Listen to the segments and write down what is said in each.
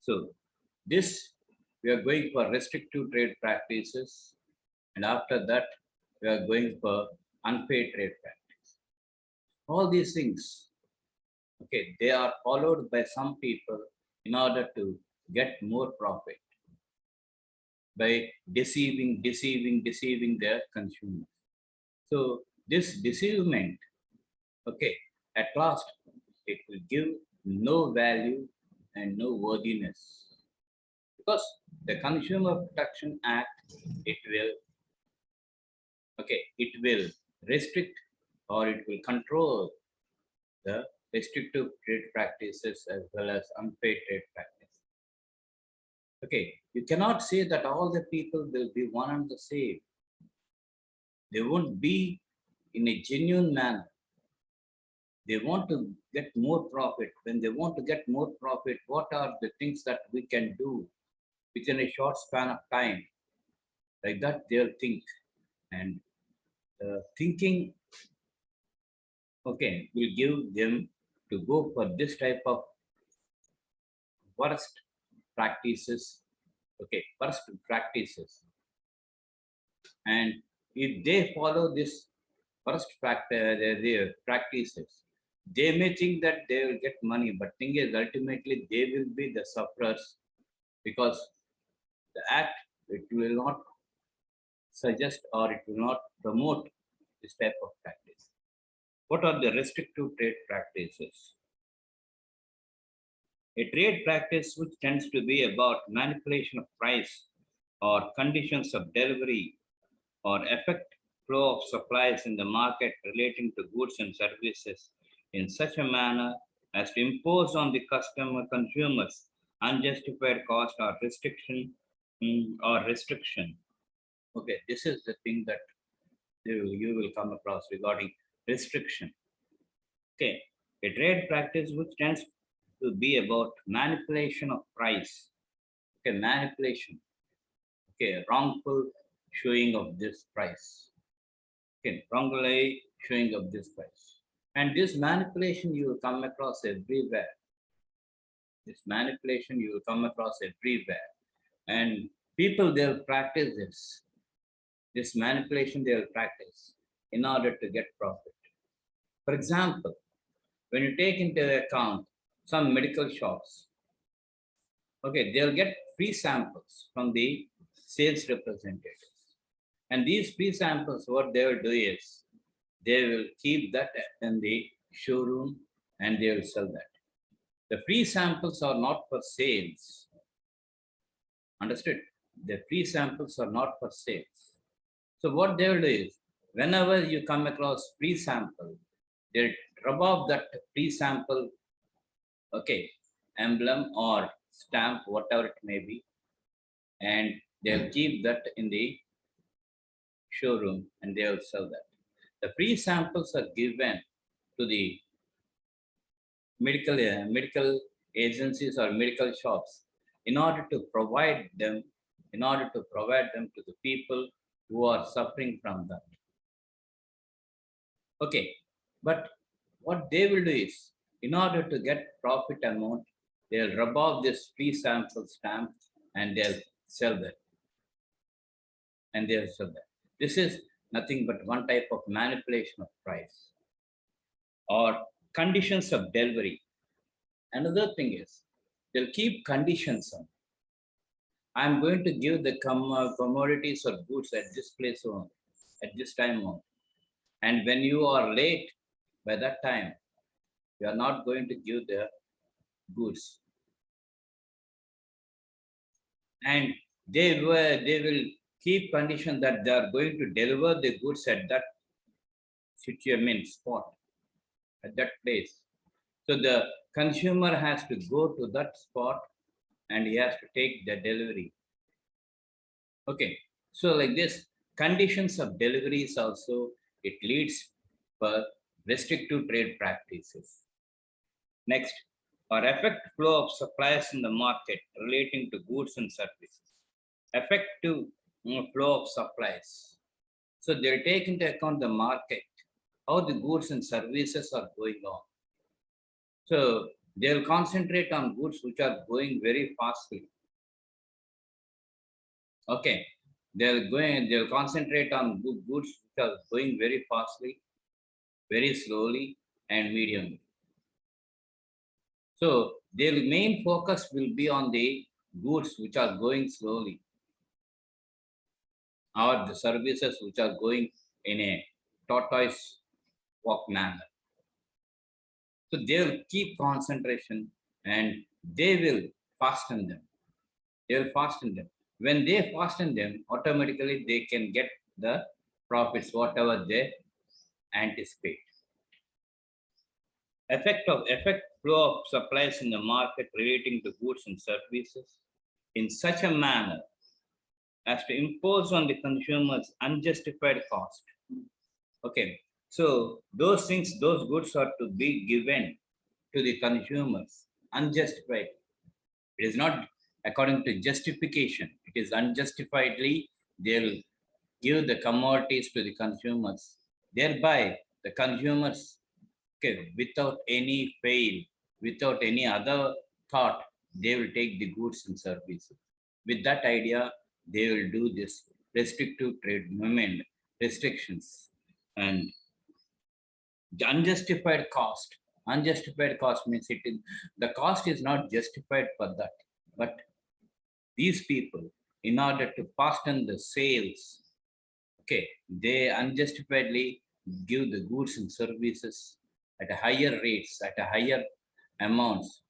So this, we are going for restrictive trade practices, and after that, we are going for unfair trade practice. All these things, okay, they are followed by some people in order to get more profit by deceiving their consumers. So this deceivement, okay, at last, it will give no value and no worthiness, because the Consumer Protection Act, it will, okay, it will restrict or it will control the restrictive trade practices as well as unfair trade practices. Okay, you cannot say that all the people will be one and the same. They won't be in a genuine manner. They want to get more profit. When they want to get more profit, what are the things that we can do within a short span of time? Like that, they'll think. And thinking, okay, will give them to go for this type of worst practices, okay, worst practices. And if they follow this their practices, they may think that they will get money, but thing is ultimately they will be the sufferers, because the act, it will not suggest or it will not promote this type of practice. What are the restrictive trade practices? A trade practice which tends to be about manipulation of price or conditions of delivery or affect flow of supplies in the market relating to goods and services in such a manner as to impose on the consumers unjustified cost or restriction. Okay, this is the thing that you will come across regarding restriction. Okay, a trade practice which tends to be about manipulation of price. Okay, manipulation. Okay, wrongful showing of this price. Okay, wrongly showing of this price. And this manipulation you will come across everywhere. This manipulation you will come across everywhere. And people, they'll practice this. This manipulation they'll practice in order to get profit. For example, when you take into account some medical shops, okay, they'll get free samples from the sales representatives. And these free samples, what they will do is, they will keep that in the showroom and they will sell that. The free samples are not for sales. Understood? The free samples are not for sales. So what they will do is, whenever you come across free sample, they'll rub off that free sample, okay, emblem or stamp, whatever it may be, and they'll keep that in the showroom and they will sell that. The free samples are given to the medical agencies or medical shops in order to provide them to the people who are suffering from that. Okay, but what they will do is, in order to get profit amount, they'll rub off this free sample stamp and they'll sell that. And they'll sell that. This is nothing but one type of manipulation of price or conditions of delivery. Another thing is, they'll keep conditions on. I'm going to give the commodities or goods at this place only, at this time only. And when you are late by that time, you are not going to give the goods. And they will keep condition that they are going to deliver the goods at that spot, at that place. So the consumer has to go to that spot and he has to take the delivery. Okay, so like this, conditions of deliveries also, it leads for restrictive trade practices. Next, or affect flow of supplies in the market relating to goods and services. Effective flow of supplies. So they'll take into account the market, how the goods and services are going on. So They'll concentrate on goods which are going very fastly. Okay. They'll concentrate on goods which are going very fastly, very slowly, and medium. So their main focus will be on the goods which are going slowly, or the services which are going in a tortoise walk manner. So they will keep concentration and they will fasten them. They will fasten them. When they fasten them, automatically they can get the profits, whatever they anticipate. Effect flow of supplies in the market relating to goods and services in such a manner as to impose on the consumers unjustified cost. Okay, so those things, those goods are to be given to the consumers unjustified. It is not according to justification. It is unjustifiedly they'll give the commodities to the consumers. Thereby, the consumers, okay, without any fail, without any other thought, they will take the goods and services. With that idea, they will do this restrictive trade movement restrictions and the unjustified cost. Unjustified cost means the cost is not justified for that, but these people, in order to fasten the sales, okay, they unjustifiedly give the goods and services at a higher rates, at a higher amounts.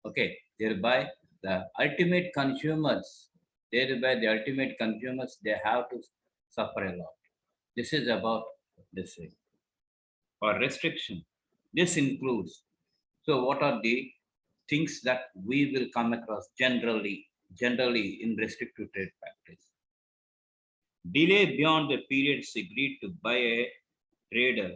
Okay, thereby the ultimate consumers, thereby the ultimate consumers, they have to suffer a lot. This is about this thing. Or restriction. This includes, so what are the things that we will come across generally in restrictive trade practice? Delay beyond the periods agreed to by a trader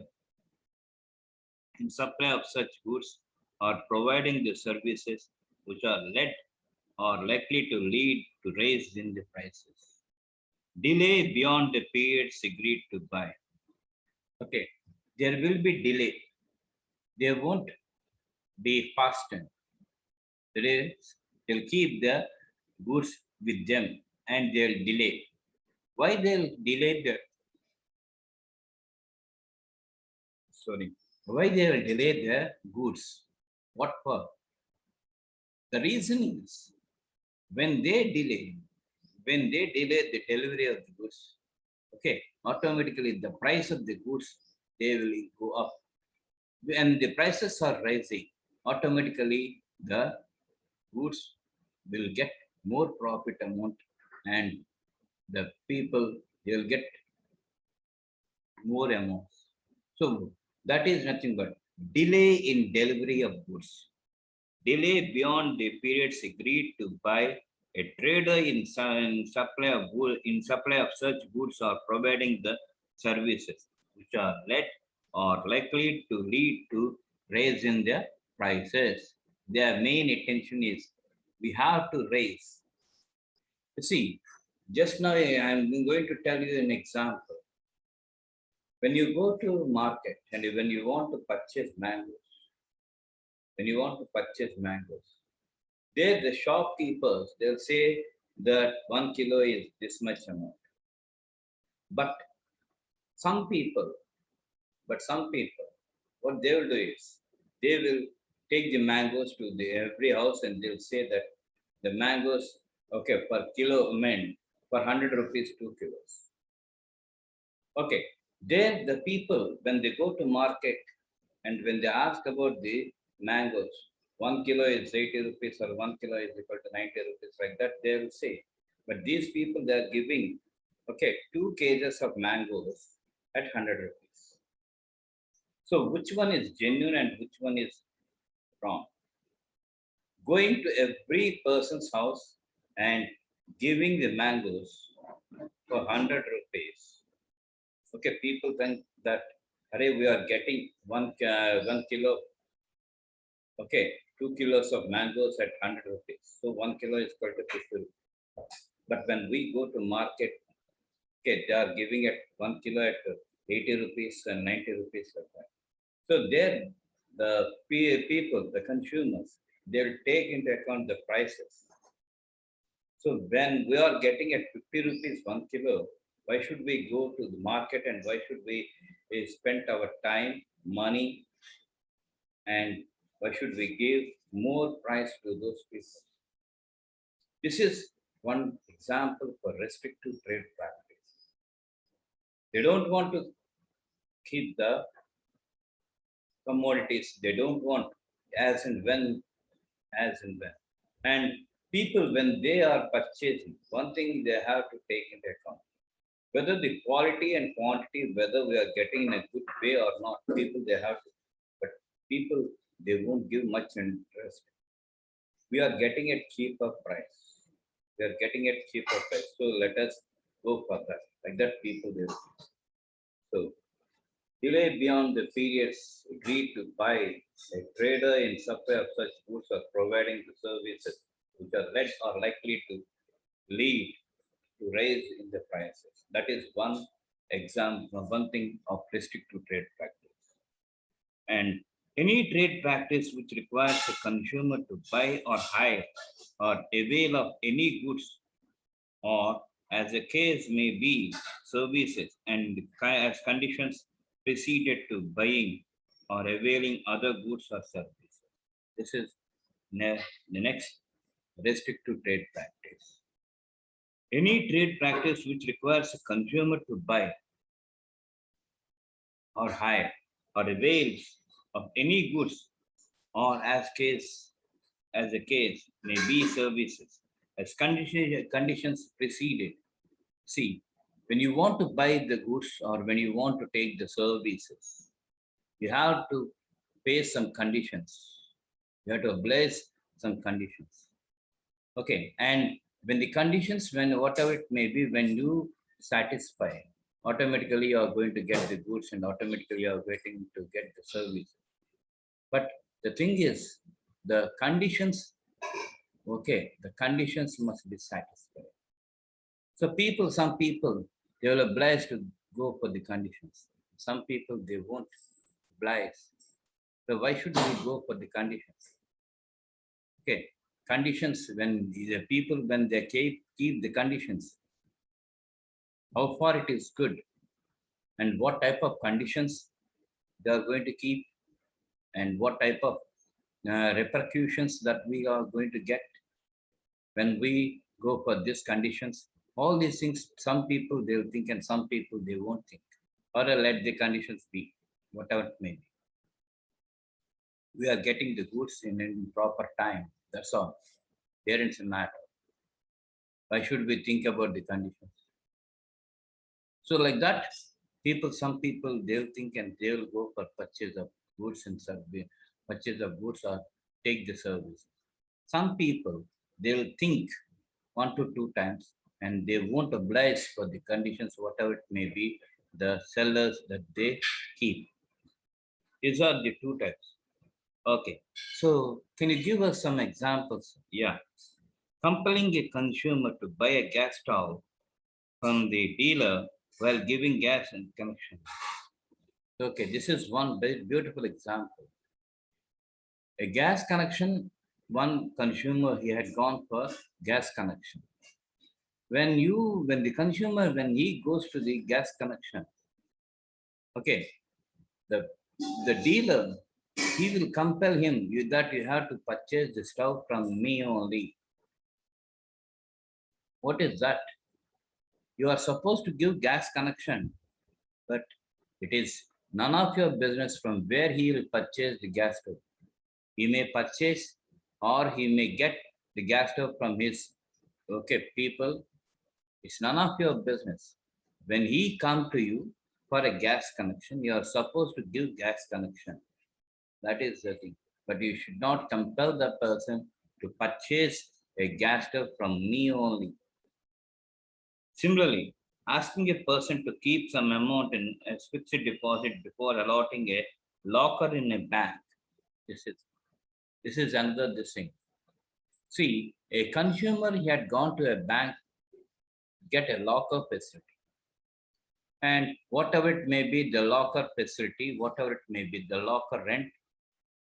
in supply of such goods or providing the services which are led or likely to lead to raise in the prices. Delay beyond the periods agreed to buy. Okay, there will be delay. They won't be fastened. That is, they'll keep the goods with them and they'll delay. Why they'll delay the sorry? Why they will delay the goods? What for? The reason is when they delay the delivery of the goods, okay, automatically the price of the goods they will go up. When the prices are rising, automatically the goods will get more profit amount and the people will get more amounts. So that is nothing but delay in delivery of goods. Delay beyond the periods agreed to by a trader in supply of supply of such goods or providing the services which are led or likely to lead to raise in their prices. Their main intention is we have to raise. You see, just now I'm going to tell you an example. When you go to market and when you want to purchase mangoes, when you want to purchase mangoes, there the shopkeepers, they'll say that 1 kilo is this much amount. But some people, what they will do is they will take the mangoes to the every house and they'll say that the mangoes, okay, per kilo meant for 100 rupees, 2 kilos. Okay, there the people, when they go to market and when they ask about the mangoes, 1 kilo is 80 rupees or 1 kilo is equal to 90 rupees, like that they will say. But these people, they are giving, okay, 2 kgs of mangoes at 100 rupees. So which one is genuine and which one is wrong? Going to every person's house and giving the mangoes for 100 rupees. Okay, people think that, array, we are getting 1 kilo, okay, 2 kilos of mangoes at 100 rupees. So 1 kilo is equal to 50 rupees. But when we go to market, okay, they are giving it 1 kilo at 80 rupees and 90 rupees like that. So there, the people, the consumers, they'll take into account the prices. So when we are getting at 50 rupees 1 kilo, why should we go to the market and why should we spend our time, money, and why should we give more price to those people? This is one example for restrictive trade practice. They don't want to keep the commodities. They don't want as and when, as and when. And people, when they are purchasing, one thing they have to take into account whether the quality and quantity, whether we are getting in a good way or not. People they have to, but people they won't give much interest. We are getting a cheaper price. We are getting a cheaper price. So let us go for that. Like that, people they will. So delay beyond the periods agreed to by a trader in supply of such goods or providing the services which are led or likely to lead to raise in the prices. That is one example, one thing of restrictive trade practice. And any trade practice which requires the consumer to buy or hire or avail of any goods or as the case may be services and as conditions preceded to buying or availing other goods or services. This is the next restrictive trade practice. Any trade practice which requires a consumer to buy or hire or avails of any goods or as the case may be services as conditions preceded. See, when you want to buy the goods or when you want to take the services, you have to face some conditions. You have to oblige some conditions. Okay, and when the conditions, when whatever it may be, when you satisfy, automatically you are going to get the goods and automatically you are waiting to get the service. But the thing is, the conditions, okay, the conditions must be satisfied. So people, some people, they will oblige to go for the conditions. Some people, they won't oblige. So why should we go for the conditions? Okay, conditions when the people, when they keep the conditions, how far it is good and what type of conditions they are going to keep and what type of repercussions that we are going to get when we go for these conditions. All these things, some people they will think and some people they won't think, or let the conditions be, whatever it may be. We are getting the goods in proper time. That's all. There is a matter. Why should we think about the conditions? So like that, people, some people they'll think and they'll go for purchase of goods and purchase of goods or take the service. Some people they'll think 1 to 2 times and they won't oblige for the conditions, whatever it may be, the sellers that they keep. These are the two types. Okay. So can you give us some examples? Yeah. Compelling a consumer to buy a gas stove from the dealer while giving gas and connection. Okay, this is one very beautiful example. A gas connection, one consumer, he had gone for gas connection. When the consumer, when he goes to the gas connection, okay, the, the dealer, he will compel him that you have to purchase the stove from me only. What is that? You are supposed to give gas connection, but it is none of your business from where he will purchase the gas stove. He may purchase or he may get the gas stove from his people. It's none of your business. When he come to you for a gas connection, you are supposed to give gas connection. That is the thing. But you should not compel the person to purchase a gas stove from me only. Similarly, asking a person to keep some amount in a fixed deposit before allotting a locker in a bank. This is another this thing. See, a consumer he had gone to a bank, get a locker facility. And whatever it may be, the locker facility, whatever it may be, the locker rent,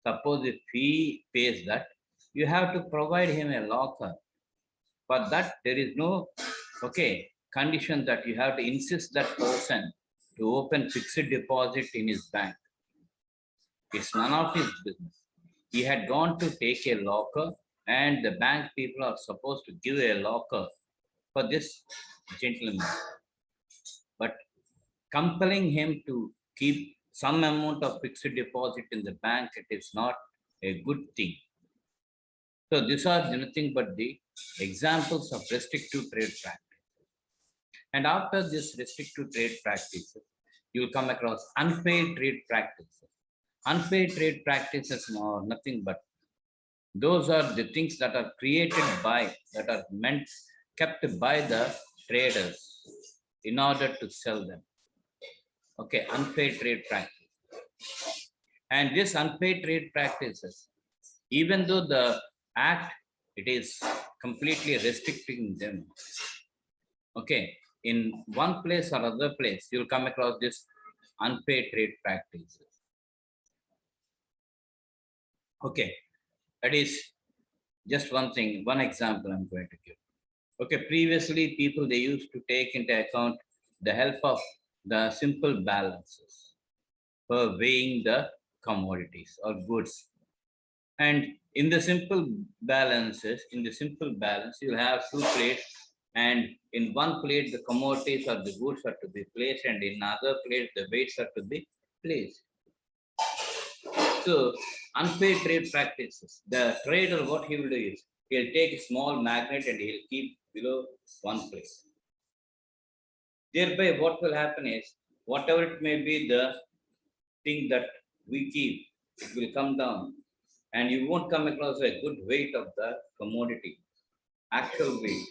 Suppose if he pays that, you have to provide him a locker. For that, there is no condition that you have to insist that person to open fixed deposit in his bank. It's none of his business. He had gone to take a locker, and the bank people are supposed to give a locker for this gentleman. But compelling him to keep some amount of fixed deposit in the bank, it is not a good thing. So these are nothing but the examples of restrictive trade practice. And after this restrictive trade practices, you will come across unfair trade practices. Unfair trade practices are nothing but those are the things that are created by, that are kept by the traders in order to sell them. Okay, unfair trade practice. And this unfair trade practices, even though the act, it is completely restricting them. Okay, in one place or other place, you'll come across this unfair trade practices. Okay, that is just one thing, one example I'm going to give. Okay, previously people, they used to take into account the help of the simple balances for weighing the commodities or goods. And in the simple balances, you'll have two plates, and in one plate the commodities or the goods are to be placed, and in another plate the weights are to be placed. So unfair trade practices, the trader, what he will do is he'll take a small magnet and he'll keep below one plate. Thereby what will happen is, whatever it may be the thing that we keep, it will come down, and you won't come across a good weight of the commodity, actual weight,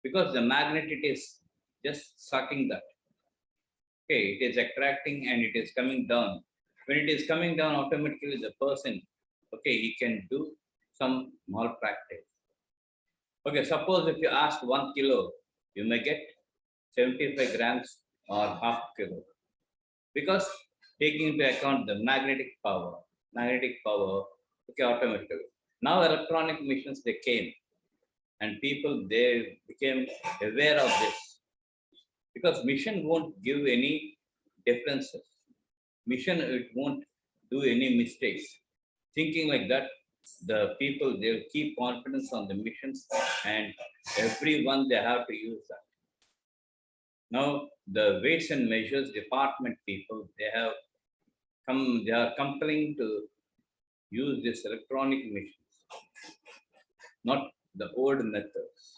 because the magnet, it is just sucking that. Okay, it is attracting and it is coming down. When it is coming down, automatically the person, he can do some malpractice. Okay, suppose if you ask 1 kilo, you may get 75 grams or half kilo, because taking into account the magnetic power, automatically. Now electronic machines, they came, and people, they became aware of this, because mission won't give any differences. Mission, it won't do any mistakes. Thinking like that, the people, they'll keep confidence on the missions, and everyone, they have to use that. Now the weights and measures department people, they are compelling to use this electronic machines, not the old methods.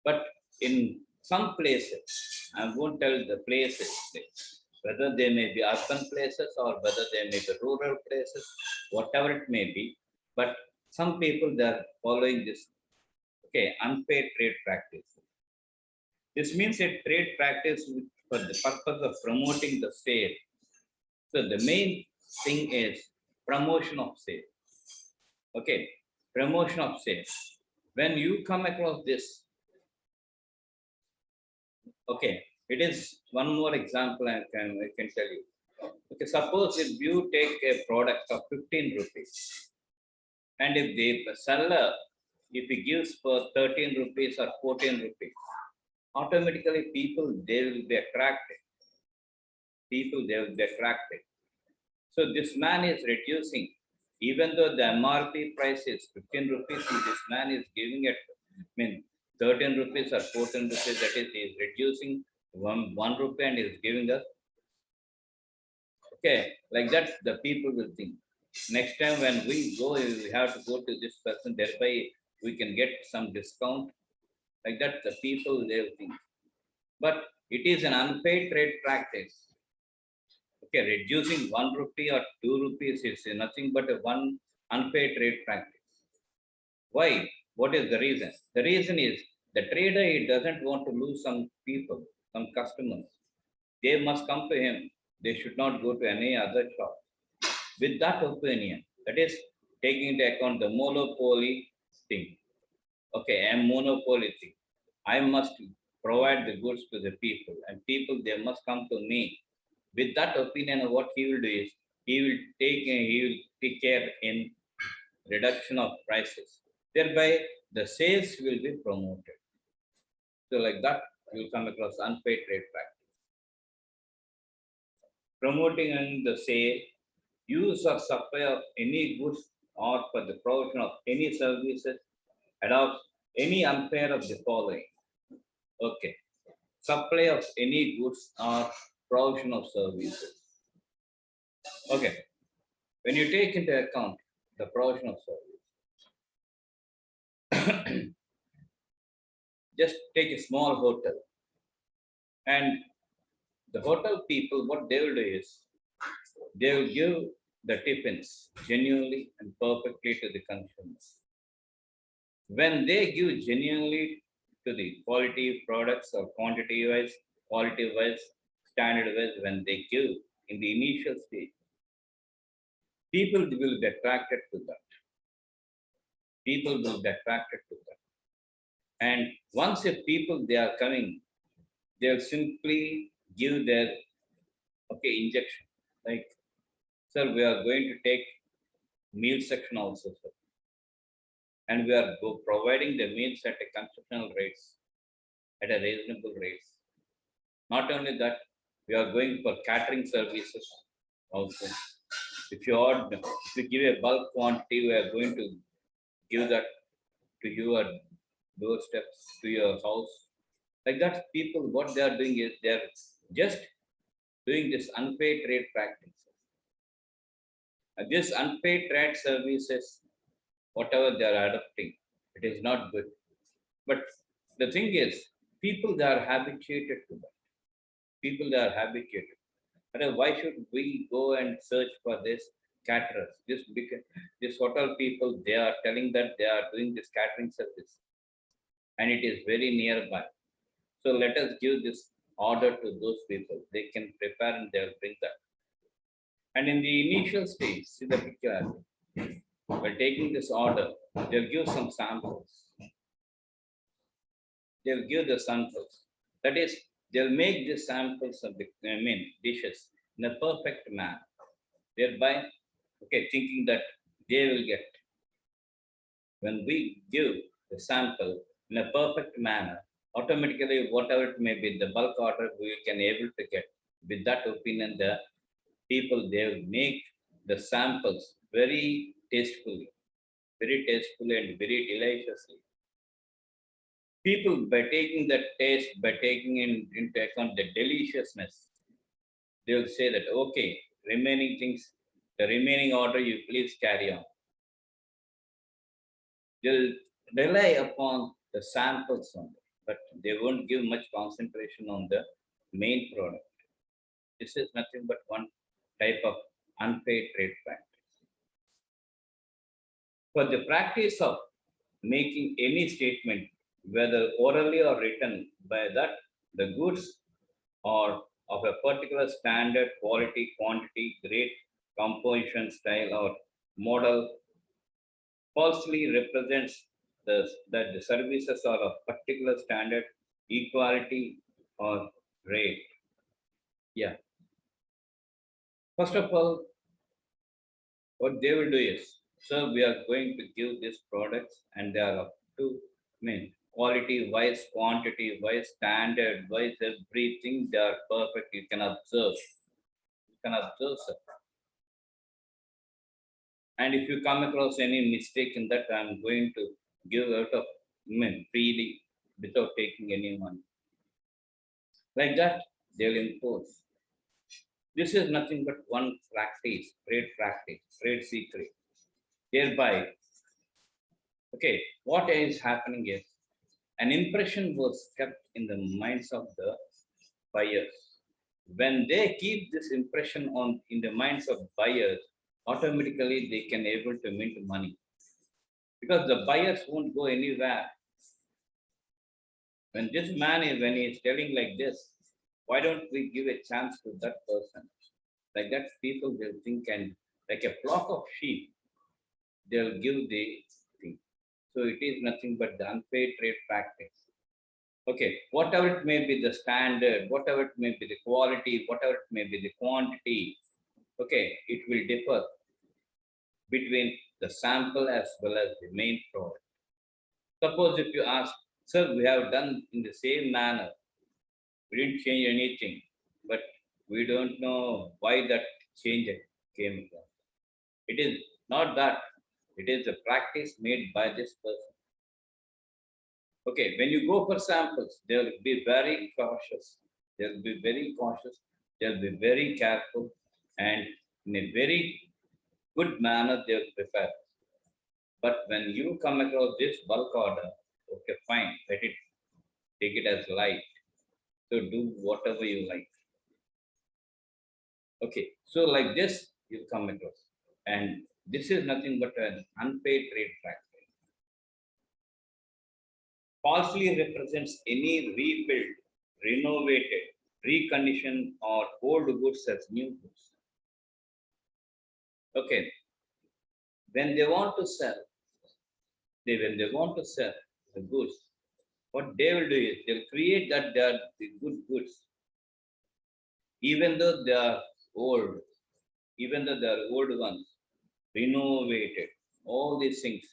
But in some places, I won't tell the places, whether they may be urban places or whether they may be rural places, whatever it may be, but some people, they are following this unfair trade practice. This means a trade practice for the purpose of promoting the sale. So the main thing is promotion of sale. Okay, promotion of sale. When you come across this, it is one more example I can tell you. Okay, suppose if you take a product of 15 rupees, and if the seller, if he gives for 13 rupees or 14 rupees, automatically people, they will be attracted. So this man is reducing, even though the MRP price is 15 rupees, this man is giving it, 13 rupees or 14 rupees, that is, he is reducing one rupee and is giving us. Like that, the people will think. Next time when we go, we have to go to this person, thereby we can get some discount. Like that, the people, they will think. But it is an unfair trade practice. Reducing 1 rupee or 2 rupees is nothing but a one unfair trade practice. Why? What is the reason? The reason is the trader, he doesn't want to lose some people, some customers. They must come to him. They should not go to any other shop. With that opinion, that is taking into account the monopoly thing. A monopoly thing. I must provide the goods to the people, and people, they must come to me. With that opinion, what he will do is, he will take care in reduction of prices. Thereby, the sales will be promoted. So, like that, you will come across unpaid trade practice. Promoting and the sale, use or supply of any goods or for the provision of any services, adopts any unfair of the following. Okay. Supply of any goods or provision of services. Okay. When you take into account the provision of service, just take a small hotel, and the hotel people, what they will do is they will give the tiffins genuinely and perfectly to the consumers. When they give genuinely to the quality products or quantity wise, quality wise, standard wise, when they give in the initial stage, people will get attracted to that. People will get attracted to that. And once if people they are coming, they'll simply give their injection. Like, sir, we are going to take meal section also, sir. And we are providing the meals at a concessional rates, at a reasonable rates. Not only that, we are going for catering services also. If you give a bulk quantity, we are going to give that to your doorsteps, to your house. Like that, people, what they are doing is they are just doing this unpaid trade practices. This unpaid trade services, whatever they are adopting, it is not good. But the thing is, people they are habituated to that. People they are habituated. Why should we go and search for this caterers? This hotel people, they are telling that they are doing this catering service, and it is very nearby. So let us give this order to those people. They can prepare and they'll bring that. And in the initial stage, see the picture. By taking this order, they'll give some samples. They'll give the samples. That is, they'll make the samples of the dishes in a perfect manner. Thereby, thinking that they will get. When we give the sample in a perfect manner, automatically whatever it may be, the bulk order we can able to get. With that opinion, the people they will make the samples very tastefully and very deliciously. People, by taking that taste, by taking into account the deliciousness, they will say that, okay, remaining things, the remaining order, you please carry on. They'll rely upon the samples only, but they won't give much concentration on the main product. This is nothing but one type of unpaid trade practice. For the practice of making any statement, whether orally or written, by that the goods or of a particular standard, quality, quantity, grade, composition, style, or model falsely represents that the services are of particular standard, equality, or rate. Yeah. First of all, what they will do is, so we are going to give these products and they are up to quality wise, quantity wise, standard wise, everything they are perfect. You can observe. You can observe, sir. And if you come across any mistake in that, I'm going to give out of freely without taking any money. Like that, they'll impose. This is nothing but one practice, trade secret. Thereby, what is happening is an impression was kept in the minds of the buyers. When they keep this impression in the minds of buyers, automatically they can able to mint money, because the buyers won't go anywhere. When this man is when he is telling like this, why don't we give a chance to that person? Like that, people will think, and like a flock of sheep, they'll give the thing. So it is nothing but the unpaid trade practice. Whatever it may be the standard, whatever it may be the quality, whatever it may be the quantity, Okay, it will differ between the sample as well as the main product. Suppose if you ask, sir, we have done in the same manner, we didn't change anything, but we don't know why that change came from. It is not that, it is a practice made by this person. Okay, when you go for samples, they'll be very cautious. They'll be very cautious. They'll be very careful, and in a very good manner they'll prepare. But when you come across this bulk order, okay, fine, let it take it as light. So do whatever you like. Okay, so like this you come across, and this is nothing but an unpaid trade practice. Falsely represents any rebuilt, renovated, reconditioned, or old goods as new goods. Okay, when they want to sell, when they want to sell the goods, what they will do is they'll create that they are the good goods, even though they are old, even though they are old ones, renovated, all these things.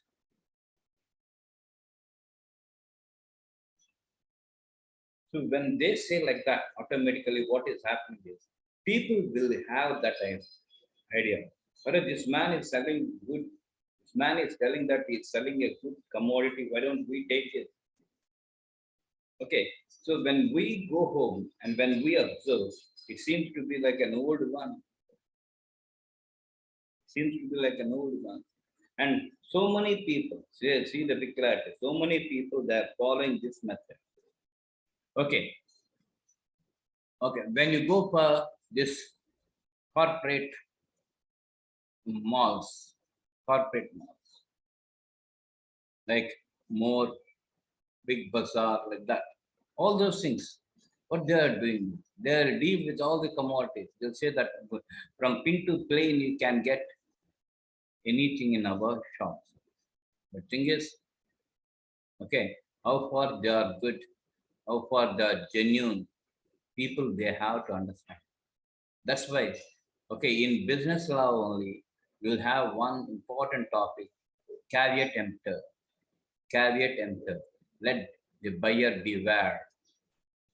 So when they say like that, automatically what is happening is people will have that idea. But if this man is selling good, this man is telling that he's selling a good commodity, why don't we take it? Okay, so when we go home and when we observe, it seems to be like an old one. Seems to be like an old one. And so many people, see the picture, so many people they are following this method. Okay, okay. When you go for this corporate malls, corporate malls, like more big bazaar, like that, all those things, what they are doing, they are deal with all the commodities. They'll say that from pin to plain, you can get anything in our shops. The thing is, okay, how far they are good, how far they are genuine, people they have to understand. That's why, okay, in business law only, you'll have one important topic, caveat emptor. Caveat emptor. Let the buyer beware.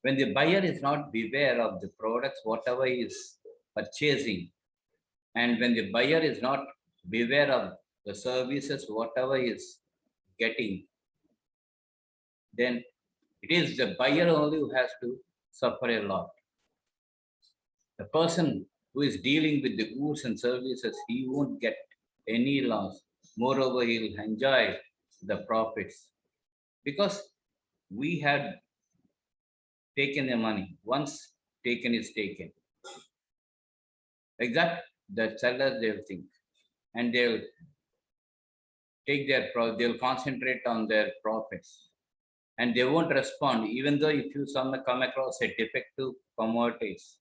When the buyer is not beware of the products, whatever he is purchasing, and when the buyer is not beware of the services, whatever he is getting, then it is the buyer only who has to suffer a lot. The person who is dealing with the goods and services, he won't get any loss. Moreover, he'll enjoy the profits because we had taken the money. Once taken is taken. Like that, the sellers they'll think and they'll take their they'll concentrate on their profits and they won't respond even though if you come across a defective commodities.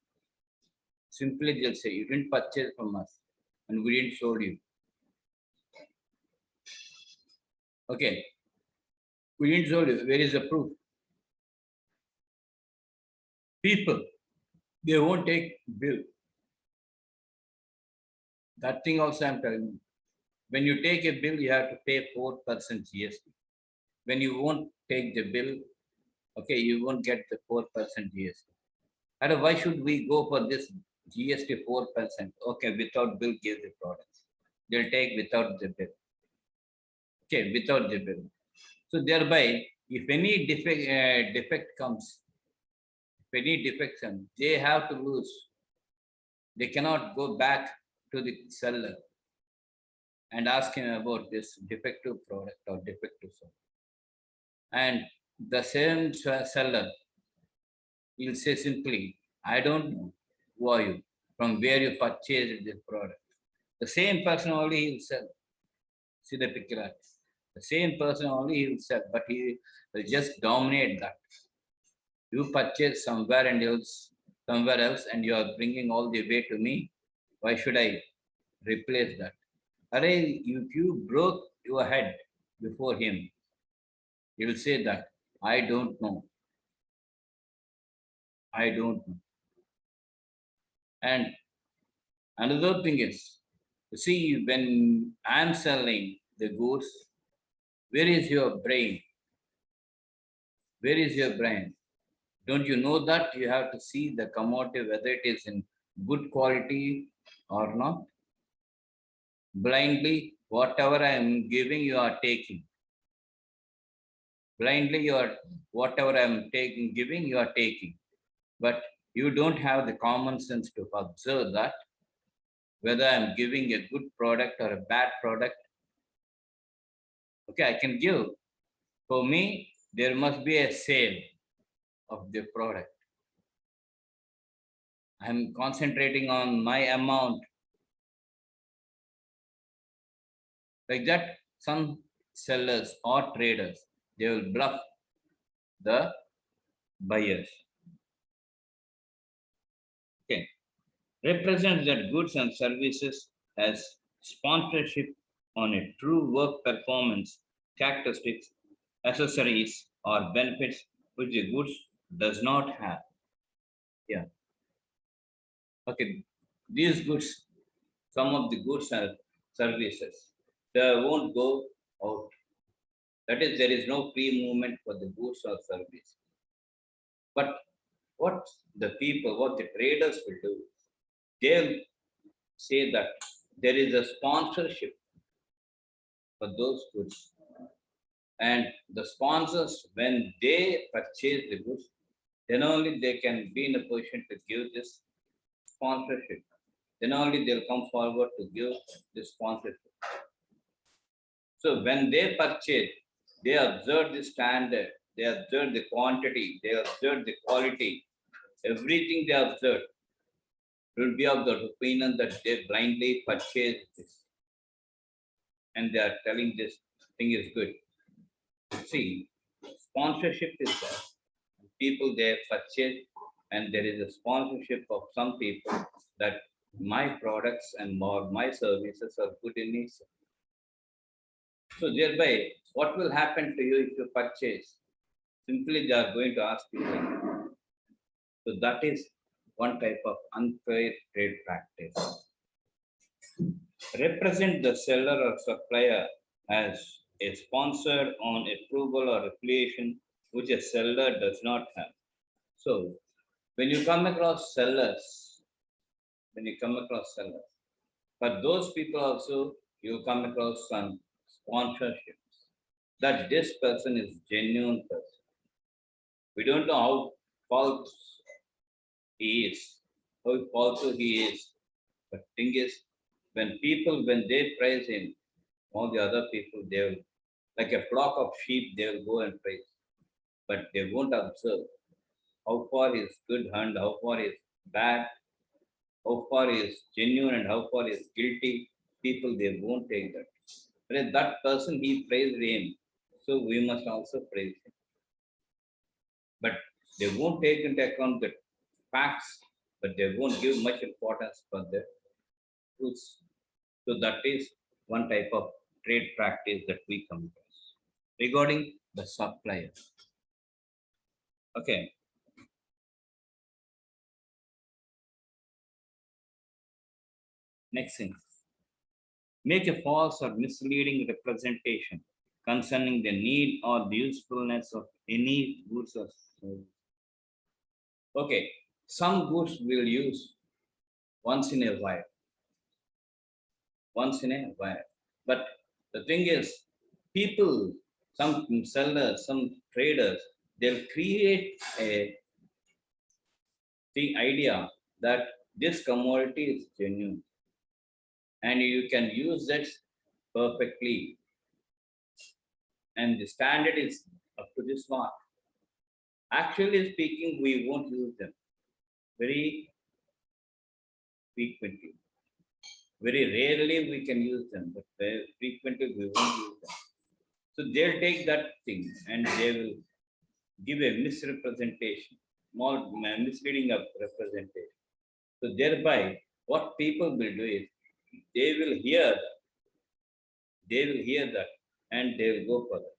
Simply they'll say you didn't purchase from us and we didn't sold you. Okay, we didn't sold you. Where is the proof? People, they won't take bill. That thing also I'm telling you. When you take a bill, you have to pay 4% GST. When you won't take the bill, okay, you won't get the 4% GST. And why should we go for this GST 4%? Okay, without bill, give the products. They'll take without the bill. Okay, without the bill. So thereby, if any defect comes, if any defect comes, they have to lose. They cannot go back to the seller and ask him about this defective product or defective service. And the same seller, he'll say simply, I don't know who are you, from where you purchased this product. The same person only he'll sell. See the picture. The same person only he'll sell, but he will just dominate that. You purchase somewhere else, and you are bringing all the way to me. Why should I replace that? Array, if you broke your head before him, he will say that I don't know. I don't know. And Another thing is, you see, when I'm selling the goods, where is your brain? Where is your brain? Don't you know that you have to see the commodity whether it is in good quality or not? Blindly, whatever I am giving, you are taking. Blindly, you are whatever I am taking, giving, you are taking. But you don't have the common sense to observe that whether I'm giving a good product or a bad product. Okay, I can give. For me, there must be a sale of the product. I'm concentrating on my amount. Like that, some sellers or traders, they will bluff the buyers. Okay. Represents that goods and services as sponsorship on a true work performance characteristics, accessories, or benefits which the goods does not have. Yeah. Okay. These goods, some of the goods and services, they won't go out. That is, there is no free movement for the goods or service. But what the people, what the traders will do, they'll say that there is a sponsorship for those goods. And the sponsors, when they purchase the goods, then only they can be in a position to give this sponsorship. Then only they'll come forward to give this sponsorship. So when they purchase, they observe the standard, they observe the quantity, they observe the quality, everything they observe will be of the opinion that they blindly purchase this and they are telling this thing is good. See, sponsorship is there. People they purchase, and there is a sponsorship of some people that my products and more my services are good in nature. So thereby, what will happen to you if you purchase? Simply they are going to ask you. So that is one type of unfair trade practice. Represent the seller or supplier as a sponsored on approval or affiliation which a seller does not have. So when you come across sellers, when you come across sellers, for those people also you come across some sponsorships that this person is genuine person. We don't know how false he is, how false he is. But thing is, when people when they praise him, all the other people they will like a flock of sheep, they will go and praise, but they won't observe how far is good and how far is bad, how far is genuine and how far is guilty. People they won't take that. But if that person he praised him, so we must also praise him. But they won't take into account the facts, but they won't give much importance for the truths. So that is one type of trade practice that we come across. Regarding the supplier. Okay. Next thing. Make a false or misleading representation concerning the need or the usefulness of any goods or service. Okay, some goods will use once in a while, once in a while. But the thing is, people, some sellers, some traders, they'll create a the idea that this commodity is genuine and you can use it perfectly and the standard is up to this mark. Actually speaking, we won't use them very frequently. Very rarely we can use them, but very frequently we won't use them. So they'll take that thing and they will give a misrepresentation, more misleading of representation. So thereby, what people will do is they will hear that, and they will go for that.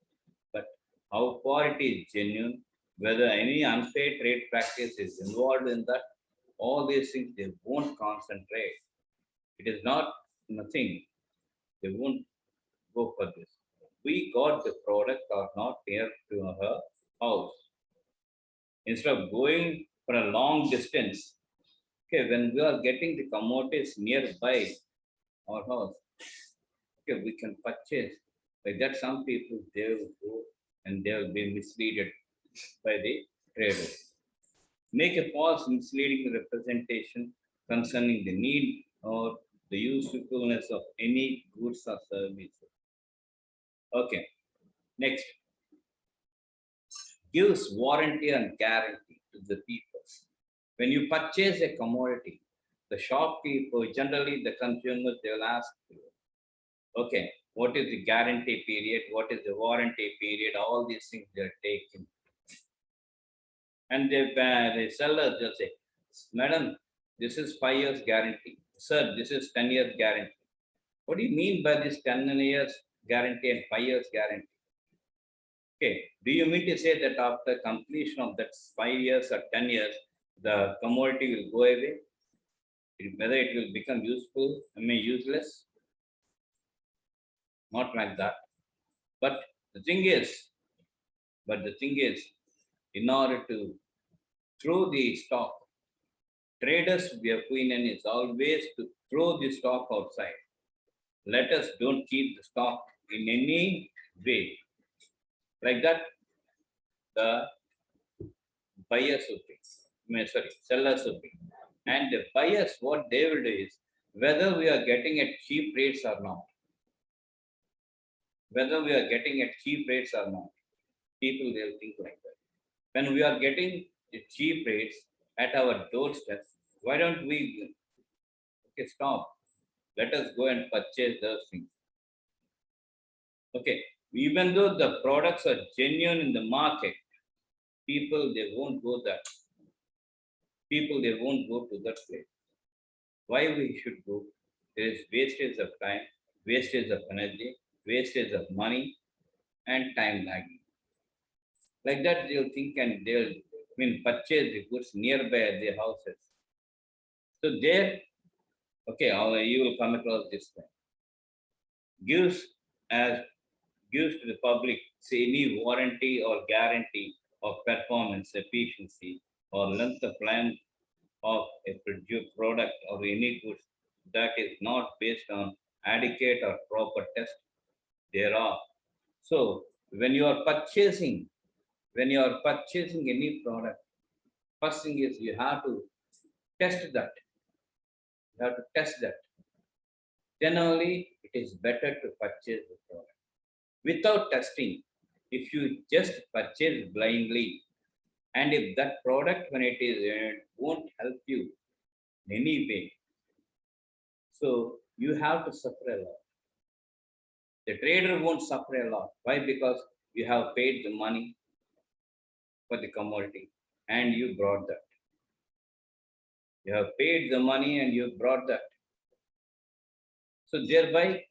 But how far it is genuine, whether any unfair trade practice is involved in that, all these things they won't concentrate. It is not nothing. They won't go for this. We got the product or not near to her house. Instead of going for a long distance, okay, when we are getting the commodities nearby our house, okay, we can purchase. Like that, some people they will go and they will be misled by the traders. Make a false misleading representation concerning the need or the usefulness of any goods or services. Okay, next, gives warranty and guarantee to the people. When you purchase a commodity, the shopkeeper, generally the consumers, they will ask you, okay, what is the guarantee period? What is the warranty period? All these things they are taking. And the seller just say, Madam, this is 5 years guarantee. Sir, this is 10 years guarantee. What do you mean by this 10 years guarantee and 5 years guarantee? Okay, do you mean to say that after completion of that 5 years or 10 years, the commodity will go away? Whether it will become useful, useless? Not like that. But the thing is, in order to throw the stock, traders' opinion is always to throw the stock outside. Let us don't keep the stock in any way. Like that, the buyers opinion, sellers opinion. And the buyers, what they will do is, whether we are getting at cheap rates or not, people will think like that. When we are getting the cheap rates at our doorstep, why don't we stop? Let us go and purchase those things. Okay, even though the products are genuine in the market, people they won't go that. People they won't go to that place. Why we should go? There is wastage of time, wastage of energy, wastage of money, and time lagging. Like that, they'll think and they'll purchase the goods nearby at their houses. So there, okay, you will come across this thing. Gives to the public say any warranty or guarantee of performance, efficiency, or length of life of a product or any goods that is not based on adequate or proper test thereof. So when you are purchasing any product, first thing is you have to test that. Then only it is better to purchase the product. Without testing, if you just purchase blindly, and if that product when it won't help you in any way, so you have to suffer a lot. The trader won't suffer a lot. Why? Because you have paid the money for the commodity and you brought that. You have paid the money and you brought that. So thereby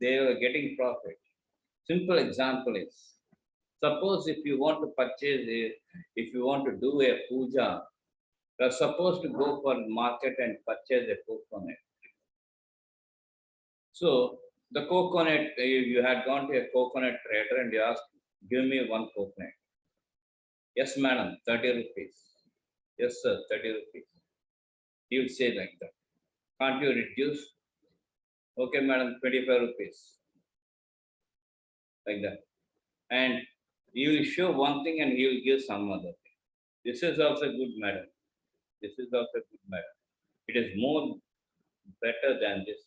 they are getting profit. Simple example is, suppose if you want to if you want to do a puja, you are supposed to go for market and purchase a coconut. So the coconut, you had gone to a coconut trader and you asked, give me one coconut. Yes, madam, 30 rupees. Yes, sir, 30 rupees. He will say like that. Can't you reduce? Okay, madam, 25 rupees. Like that. And he will show one thing and he will give some other thing. This is also good, madam. This is also good, madam. It is more better than this.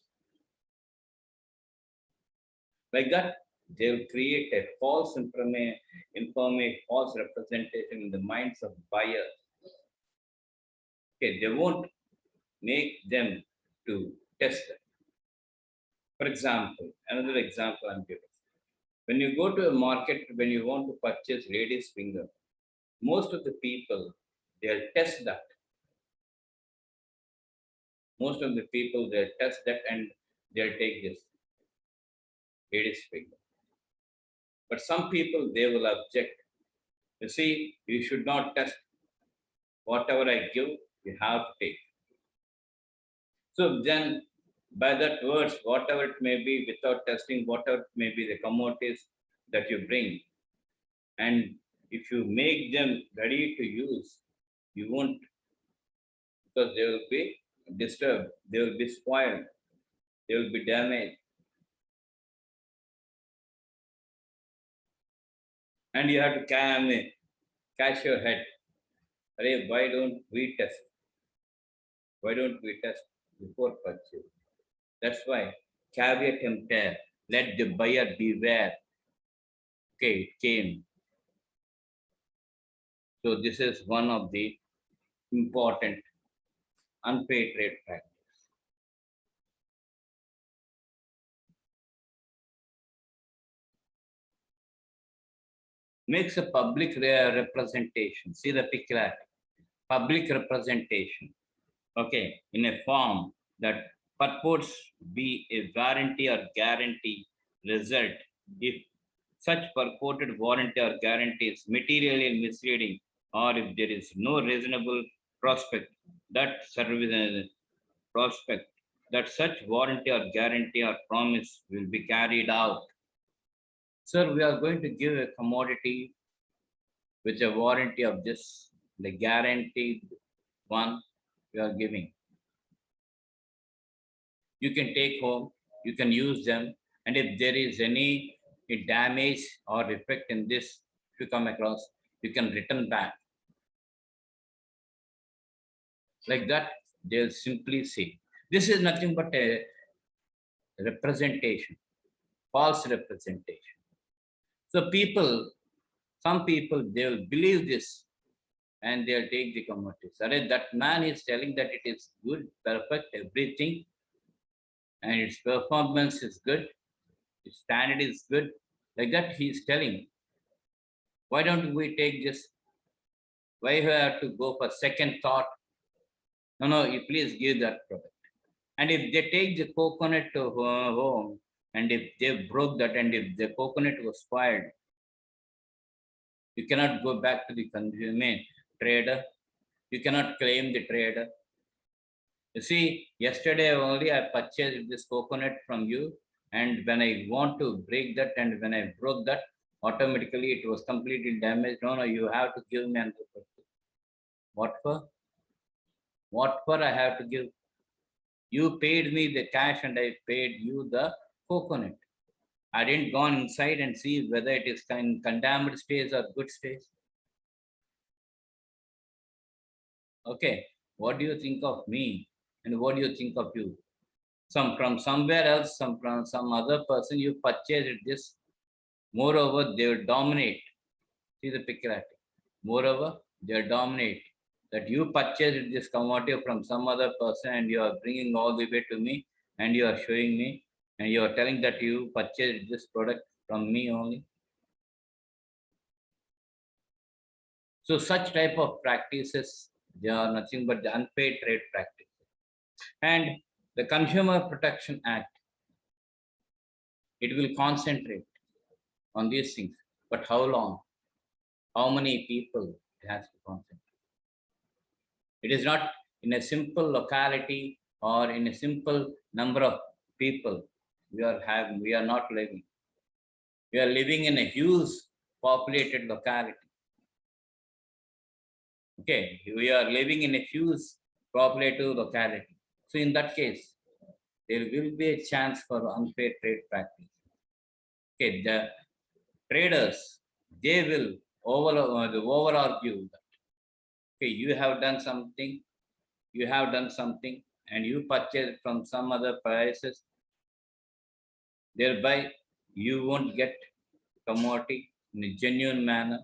Like that, they will create a false false representation in the minds of buyers. Okay, they won't make them to test that. For example, another example I'm giving. When you go to a market, when you want to purchase lady's finger, most of the people, they'll test that. Most of the people, they'll test that and they'll take this lady's finger. But some people, they will object. You see, you should not test. Whatever I give, you have to take. So then by that words, whatever it may be, without testing, whatever it may be the commodities that you bring, and if you make them ready to use, you won't, because they will be disturbed, they will be spoiled, they will be damaged. And you have to catch your head. Arey, why don't we test? Why don't we test before purchase? That's why caveat emptor, let the buyer beware. Okay, it came. So this is one of the important unpaid trade practice. Makes a public representation. See the picture. Public representation. Okay, in a form that purports be a warranty or guarantee result if such purported warranty or guarantee is materially misleading, or if there is no reasonable prospect that service prospect that such warranty or guarantee or promise will be carried out. Sir, we are going to give a commodity with a warranty of this, the guaranteed one we are giving. You can take home, you can use them, and if there is any damage or defect in this, if you come across, you can return back. Like that, they'll simply say, this is nothing but a representation, false representation. So some people, they'll believe this and they'll take the commodities. That man is telling that it is good, perfect, everything, and its performance is good, its standard is good. Like that, he is telling. Why don't we take this? Why you have to go for second thought? No, you please give that product. And if they take the coconut to home, and if they broke that, and if the coconut was spoiled, you cannot go back to the consumer trader. You cannot claim the trader. You see, yesterday only I purchased this coconut from you, and when I want to break that, and when I broke that, automatically it was completely damaged. No, you have to give me another product. What for? What for I have to give? You paid me the cash and I paid you the coconut. I didn't go inside and see whether it is in condemned stage or good stage. Okay, what do you think of me? And what do you think of you? Some from somewhere else, some from some other person, you purchased this. Moreover, they will dominate. See the picture. Moreover, they will dominate. That you purchased this commodity from some other person and you are bringing all the way to me and you are showing me and you are telling that you purchased this product from me only. So such type of practices, they are nothing but the unpaid trade practice. And the Consumer Protection Act, it will concentrate on these things. But how long? How many people it has to concentrate? It is not in a simple locality or in a simple number of people we are not living. We are living in a huge populated locality. Okay, we are living in a huge populated locality. So in that case, there will be a chance for unfair trade practice. Okay, the traders, they will over argue that, okay, you have done something and you purchased from some other prices, thereby you won't get commodity in a genuine manner.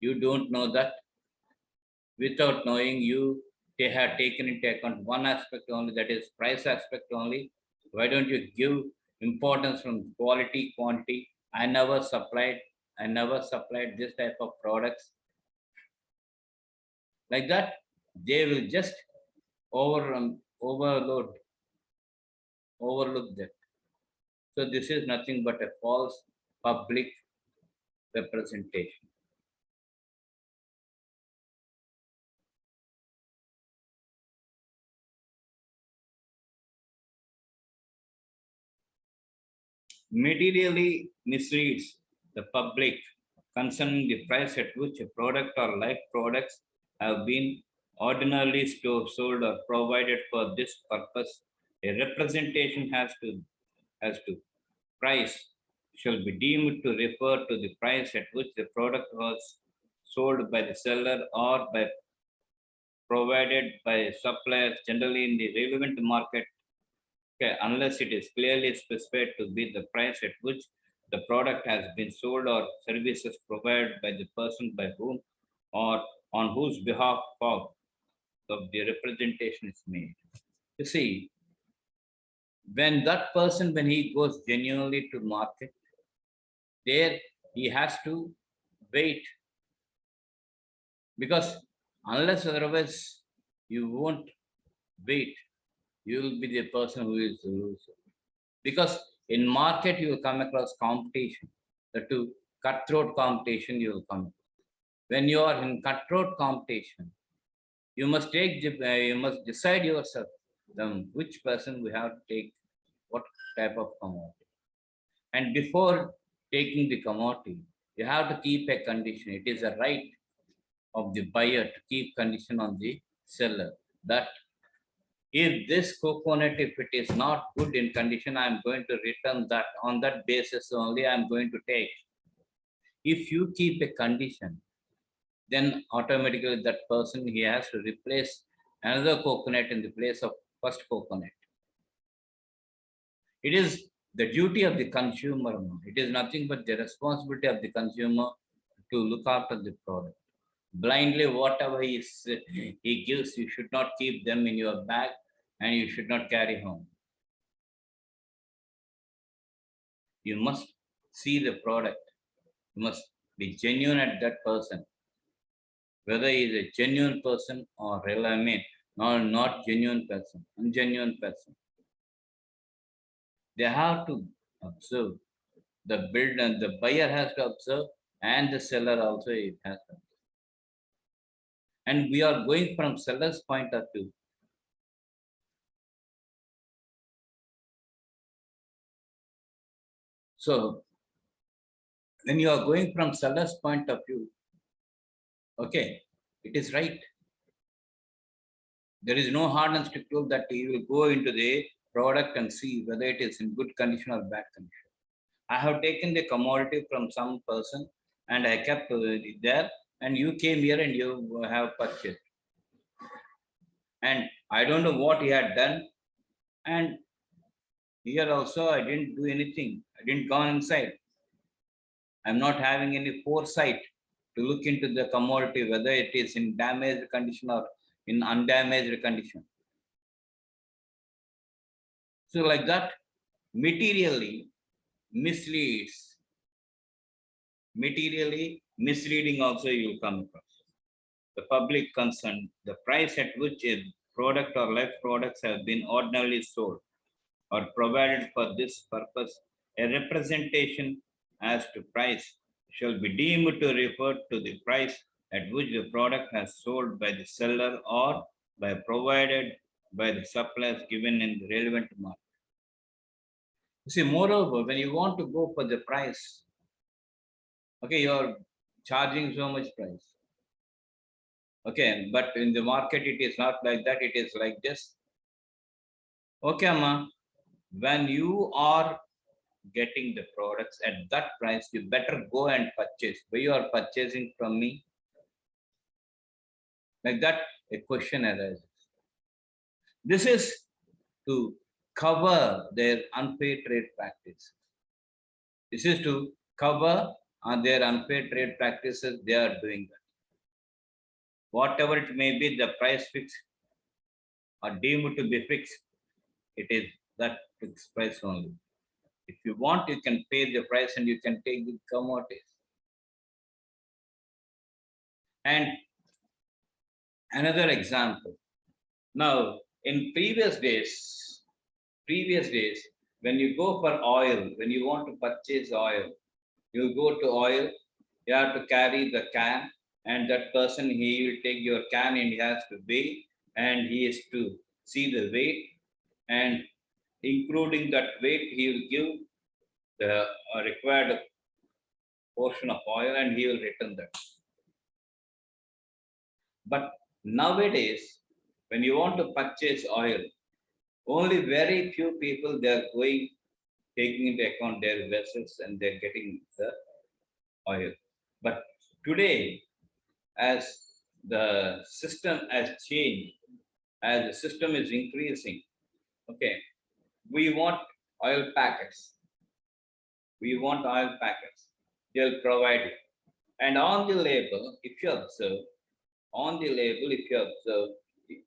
You don't know that. Without knowing, they have taken into account one aspect only, that is price aspect only. Why don't you give importance from quality, quantity? I never supplied this type of products. Like that, they will just overload, overlook that. So this is nothing but a false public representation. materially misleads the public concerning the price at which a product or like products have been ordinarily sold or provided for this purpose, a representation has to price shall be deemed to refer to the price at which the product was sold by the seller or by provided by suppliers generally in the relevant market. Okay, unless it is clearly specified to be the price at which the product has been sold or services provided by the person by whom or on whose behalf of the representation is made. You see, when that person, when he goes genuinely to market, there he has to wait, because unless otherwise you won't wait, you will be the person who is the loser. Because in market you will come across competition, the two cutthroat competition you will come. When you are in cutthroat competition, you must you must decide yourself then which person we have to take what type of commodity. And before taking the commodity, you have to keep a condition. It is a right of the buyer to keep condition on the seller that if this coconut, if it is not good in condition, I am going to return that. On that basis only I am going to take. If you keep a condition, then automatically that person, he has to replace another coconut in the place of first coconut. It is the duty of the consumer. It is nothing but the responsibility of the consumer to look after the product. Blindly whatever he gives, you should not keep them in your bag and you should not carry home. You must see the product. You must be genuine at that person, whether he is a genuine person or not genuine person, ungenuine person. They have to observe the build, and the buyer has to observe, and the seller also it has to observe. And we are going from seller's point of view. So when you are going from seller's point of view, okay, it is right. There is no hard and strict rule that you will go into the product and see whether it is in good condition or bad condition. I have taken the commodity from some person and I kept it there, and you came here and you have purchased. And I don't know what he had done. And here also I didn't do anything. I didn't go inside. I'm not having any foresight to look into the commodity, whether it is in damaged condition or in undamaged condition. So like that, materially misleading also you will come across. The public concern, the price at which a product or like products have been ordinarily sold or provided for this purpose, a representation as to price shall be deemed to refer to the price at which the product has sold by the seller or by provided by the suppliers given in the relevant market. You see, moreover, when you want to go for the price, okay, you're charging so much price. Okay, but in the market, it is not like that. It is like this. Okay, Amma, when you are getting the products at that price, you better go and purchase. Why you are purchasing from me? Like that, a question arises. This is to cover their unfair trade practice. This is to cover their unfair trade practices. They are doing that. Whatever it may be, the price fixed or deemed to be fixed, it is that fixed price only. If you want, you can pay the price and you can take the commodities. And another example. Now, in previous days, when you go for oil, when you want to purchase oil, you go to oil, you have to carry the can, and that person, he will take your can and he has to weigh, and he is to see the weight, and including that weight, he will give the required portion of oil and he will return that. But nowadays, when you want to purchase oil, only very few people they are going, taking into account their vessels and they're getting the oil. But today, as the system has changed, as the system is increasing, okay, we want oil packets. We want oil packets. They'll provide it. And on the label, if you observe,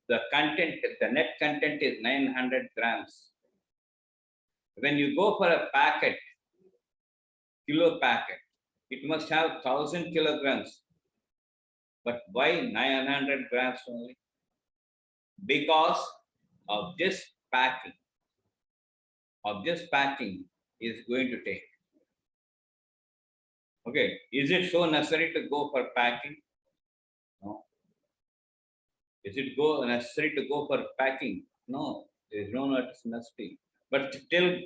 the content, the net content is 900 grams. When you go for a packet, kilo packet, it must have 1000 kilograms. But why 900 grams only? Because of this packing. Is going to take. Okay, is it so necessary to go for packing? No. Is it necessary to go for packing? No, there is no necessity. But still,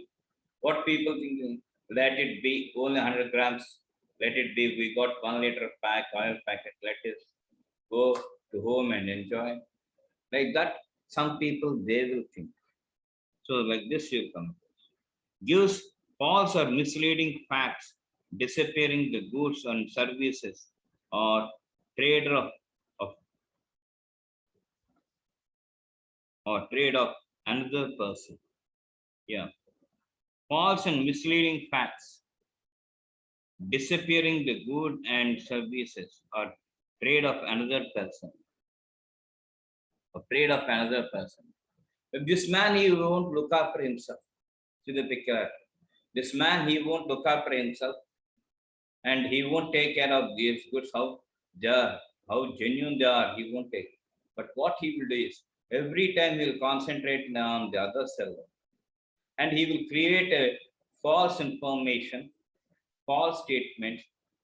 what people think, let it be only 100 grams. Let it be. We got 1 liter oil packet. Let us go to home and enjoy. Like that, some people they will think. So like this, you come. Gives false or misleading facts, disappearing the goods and services or trade of another person. Yeah. False and misleading facts, disappearing the good and services or trade of another person. If this man, he won't look after himself. See the picture. This man, he won't look after himself and he won't take care of these goods, how they are, how genuine they are, he won't take. But what he will do is, every time he will concentrate on the other seller and he will create a false information, false statement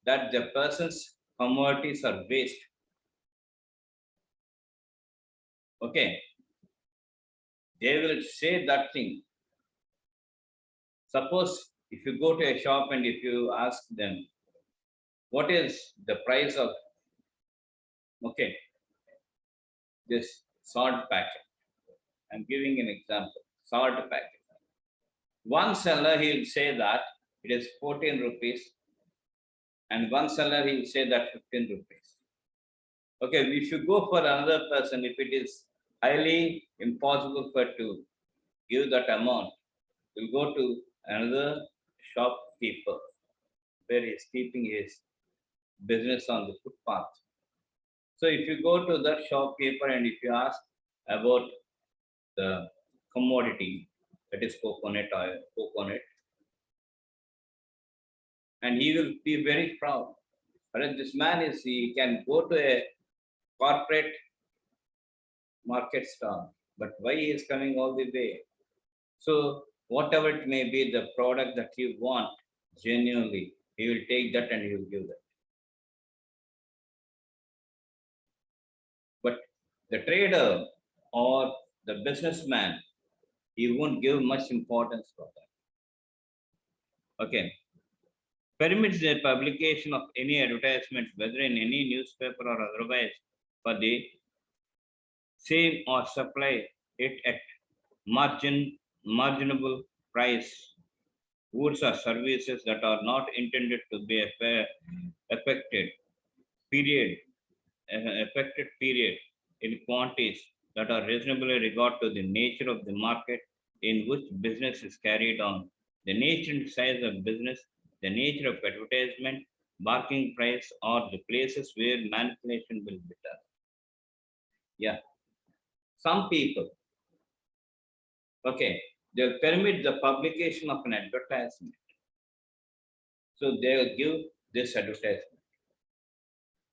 that the person's commodities are waste. Okay. They will say that thing. Suppose if you go to a shop and if you ask them, what is the price of, okay, this salt packet? I'm giving an example, salt packet. One seller, he will say that it is 14 rupees. And one seller, he will say that 15 rupees. Okay, if you go for another person, if it is highly impossible for to give that amount, you'll go to another shopkeeper where he's keeping his business on the footpath. So if you go to that shopkeeper and if you ask about the commodity, that is coconut oil, and he will be very proud. But this man is, he can go to a corporate market stall, but why he is coming all the way? So whatever it may be, the product that you want, genuinely, he will take that and he will give that. But the trader or the businessman, he won't give much importance for that. Okay. Permits the publication of any advertisement, whether in any newspaper or otherwise, for the same or supply it at marginable price, goods or services that are not intended to be affected period in quantities that are reasonably regard to the nature of the market in which business is carried on, the nature and size of business, the nature of advertisement, marking price, or the places where manipulation will be done. Yeah. Some people, okay, they'll permit the publication of an advertisement. So they'll give this advertisement.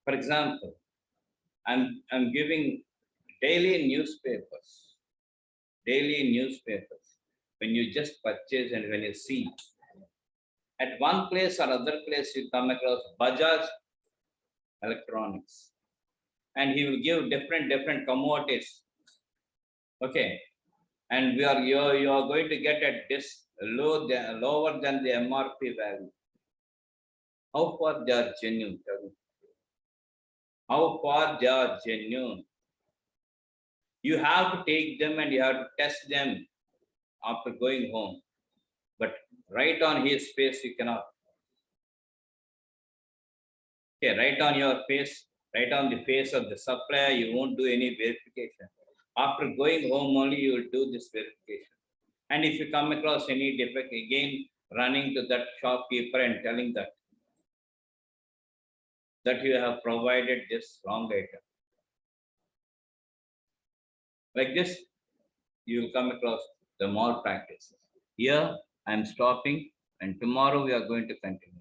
For example, I'm giving daily newspapers. When you just purchase and when you see, at one place or other place you come across Bajaj Electronics, and he will give different commodities. Okay, and you are going to get at this lower than the MRP value. How far they are genuine? Tell me. How far they are genuine? You have to take them and you have to test them after going home. But right on his face, you cannot. Okay, right on your face, right on the face of the supplier, you won't do any verification. After going home only, you will do this verification. And if you come across any defect, again running to that shopkeeper and telling that you have provided this wrong item. Like this, you will come across the malpractices. Here, I am stopping, and tomorrow we are going to continue.